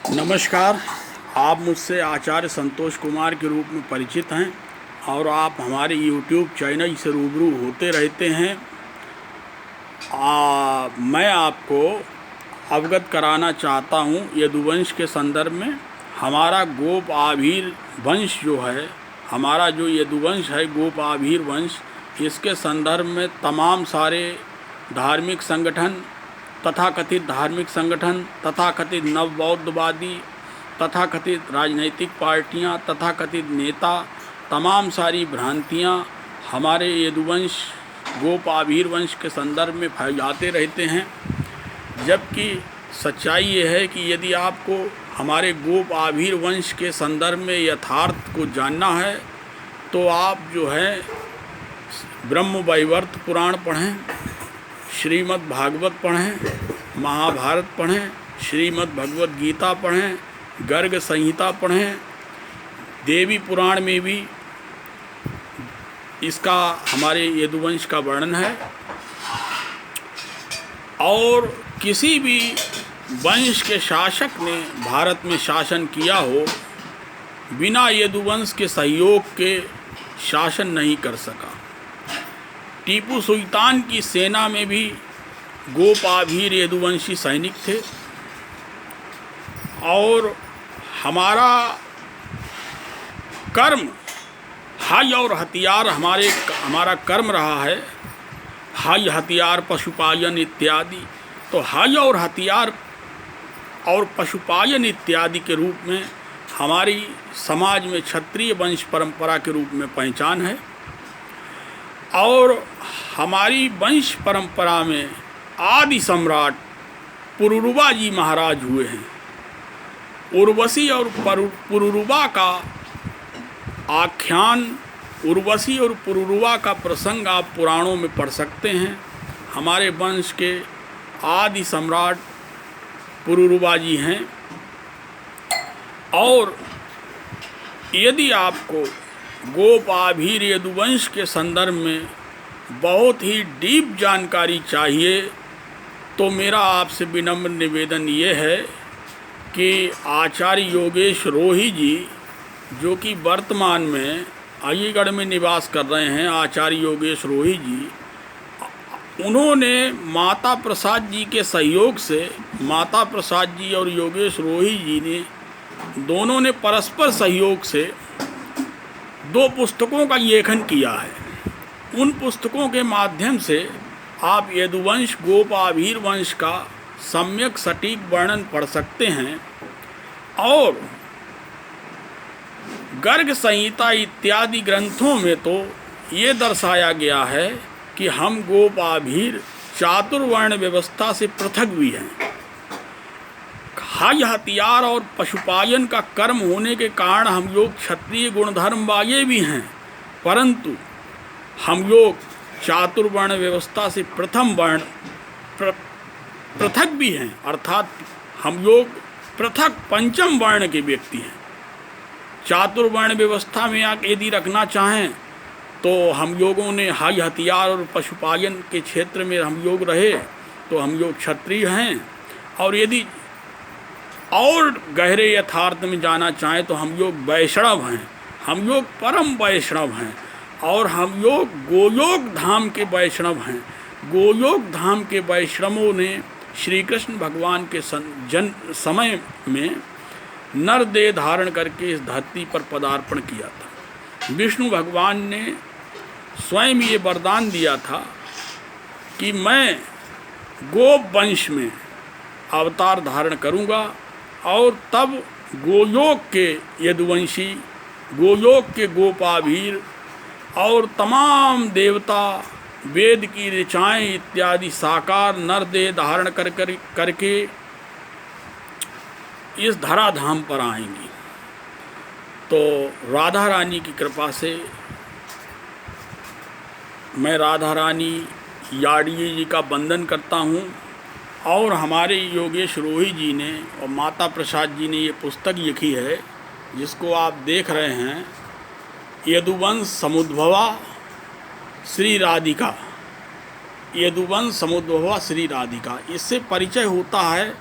नमस्कार। आप मुझसे आचार्य संतोष कुमार के रूप में परिचित हैं और आप हमारे YouTube चैनल से रूबरू होते रहते हैं। मैं आपको अवगत कराना चाहता हूँ यदुवंश के संदर्भ में। हमारा गोप आभीर वंश जो है, हमारा जो यदुवंश है गोप आभीर वंश, इसके संदर्भ में तमाम सारे धार्मिक संगठन, तथाकथित धार्मिक संगठन, तथाकथित नवबौद्धवादी, तथाकथित राजनीतिक पार्टियां, तथाकथित नेता, तमाम सारी भ्रांतियां हमारे यदुवंश गोप आभीर वंश के संदर्भ में फैलाते रहते हैं। जबकि सच्चाई ये है कि यदि आपको हमारे गोप आभीर वंश के संदर्भ में यथार्थ को जानना है तो आप जो है ब्रह्म वैवर्त पुराण पढ़ें, श्रीमद् भागवत पढ़ें, महाभारत पढ़ें, श्रीमद् भगवत गीता पढ़ें, गर्ग संहिता पढ़ें। देवी पुराण में भी इसका हमारे यदुवंश का वर्णन है। और किसी भी वंश के शासक ने भारत में शासन किया हो, बिना यदुवंश के सहयोग के शासन नहीं कर सका। टीपू सुल्तान की सेना में भी गोप आभीर यदुवंशी सैनिक थे। और हमारा कर्म हय और हथियार हमारा कर्म रहा है, हय हथियार पशुपालन इत्यादि। तो हय और हथियार और पशुपालन इत्यादि के रूप में हमारी समाज में क्षत्रिय वंश परंपरा के रूप में पहचान है। और हमारी वंश परंपरा में आदि सम्राट पुरुरुवा जी महाराज हुए हैं। उर्वशी और पुरुरुवा का आख्यान, उर्वशी और पुरुरुवा का प्रसंग आप पुराणों में पढ़ सकते हैं। हमारे वंश के आदि सम्राट पुरुरुवा जी हैं। और यदि आपको गोप आभीर यदुवंश के संदर्भ में बहुत ही डीप जानकारी चाहिए तो मेरा आपसे विनम्र निवेदन ये है कि आचार्य योगेश रोही जी, जो कि वर्तमान में अलीगढ़ में निवास कर रहे हैं, आचार्य योगेश रोही जी, उन्होंने माता प्रसाद जी के सहयोग से, माता प्रसाद जी और योगेश रोही जी ने दोनों ने परस्पर सहयोग से 2 पुस्तकों का लेखन किया है। उन पुस्तकों के माध्यम से आप यदुवंश गोप आभीर वंश का सम्यक सटीक वर्णन पढ़ सकते हैं। और गर्ग संहिता इत्यादि ग्रंथों में तो ये दर्शाया गया है कि हम गोप आभीर चातुर्वर्ण व्यवस्था से पृथक भी हैं। हय हथियार और पशुपालन का कर्म होने के कारण हम लोग क्षत्रिय गुणधर्म वाले भी हैं, परंतु हम लोग चातुर्वर्ण व्यवस्था से प्रथम वर्ण पृथक भी हैं, अर्थात हम लोग पृथक पंचम वर्ण के व्यक्ति हैं। चातुर्वर्ण व्यवस्था में आप यदि रखना चाहें तो हम लोगों ने हय हथियार और पशुपालन के क्षेत्र में हम लोग रहे तो हम लोग क्षत्रिय हैं। और यदि और गहरे यथार्थ में जाना चाहें तो हम लोग वैष्णव हैं, हम लोग परम वैष्णव हैं। और हम लोग गोलोक धाम के वैष्णव हैं। गोलोक धाम के वैष्णवों ने श्री कृष्ण भगवान के समय में नर देह धारण करके इस धरती पर पदार्पण किया था। विष्णु भगवान ने स्वयं ये वरदान दिया था कि मैं गोप वंश में अवतार धारण करूँगा और तब गोलोक के यदुवंशी, गोलोक के गोपाभीर और तमाम देवता वेद की ऋचाएँ इत्यादि साकार नर देह धारण करके इस धराधाम पर आएंगी। तो राधा रानी की कृपा से मैं राधा रानी याडिये जी का वंदन करता हूँ। और हमारे योगेश रोही जी ने और माता प्रसाद जी ने ये पुस्तक लिखी है जिसको आप देख रहे हैं, यदुवंश समुद्भवा श्री राधिका। यदुवंश समुद्भवा श्री राधिका, इससे परिचय होता है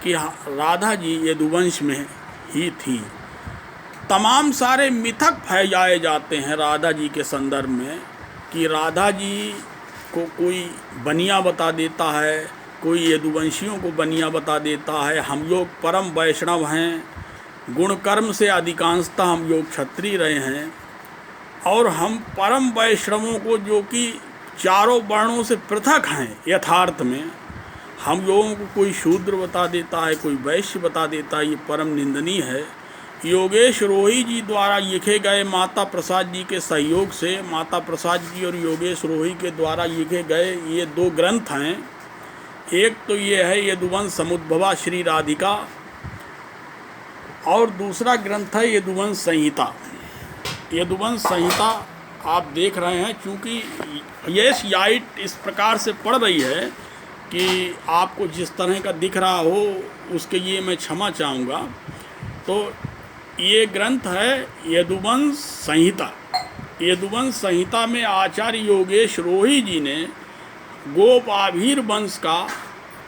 कि राधा जी यदुवंश में ही थी। तमाम सारे मिथक फैलाए जाते हैं राधा जी के संदर्भ में कि राधा जी को कोई बनिया बता देता है, कोई यदुवंशियों को बनिया बता देता है। हम लोग परम वैष्णव हैं, गुण कर्म से अधिकांशतः हम लोग क्षत्रिय रहे हैं, और हम परम वैष्णवों को जो कि चारों वर्णों से पृथक हैं, यथार्थ में हम लोगों को कोई शूद्र बता देता है, कोई वैश्य बता देता है, ये परम निंदनीय है। योगेश रोही जी द्वारा लिखे गए, माता प्रसाद जी के सहयोग से, माता प्रसाद जी और योगेश रोही के द्वारा लिखे गए ये 2 ग्रंथ हैं। एक तो ये है यदुवंश समुद्भवा श्री राधिका, और दूसरा ग्रंथ है यदुवंश संहिता। यदुवंश संहिता आप देख रहे हैं, चूँकि ये लाइट इस प्रकार से पड़ रही है कि आपको जिस तरह का दिख रहा हो उसके लिए मैं क्षमा चाहूँगा। तो ये ग्रंथ है यदुवंश संहिता। यदुवंश संहिता में आचार्य योगेश रोही जी ने गोपाभीर वंश का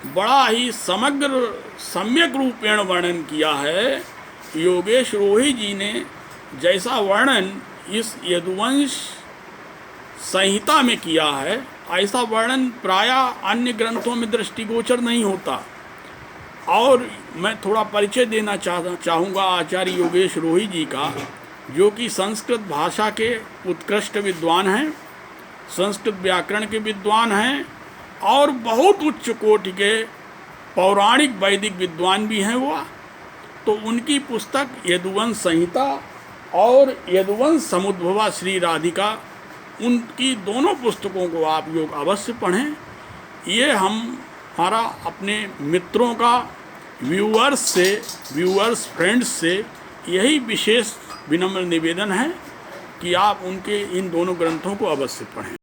बड़ा ही समग्र सम्यक रूपेण वर्णन किया है। योगेश रोही जी ने जैसा वर्णन इस यदुवंश संहिता में किया है, ऐसा वर्णन प्रायः अन्य ग्रंथों में दृष्टिगोचर नहीं होता। और मैं थोड़ा परिचय देना चाहूँगा आचार्य योगेश रोही जी का, जो कि संस्कृत भाषा के उत्कृष्ट विद्वान हैं, संस्कृत व्याकरण के विद्वान हैं, और बहुत उच्च कोटि के पौराणिक वैदिक विद्वान भी हैं वो। तो उनकी पुस्तक यदुवंश संहिता और यदुवंश समुद्भवा श्री राधिका, उनकी दोनों पुस्तकों को आप लोग अवश्य पढ़ें। ये हमारा अपने मित्रों का, व्यूअर्स फ्रेंड्स से यही विशेष विनम्र निवेदन है कि आप उनके इन दोनों ग्रंथों को अवश्य पढ़ें।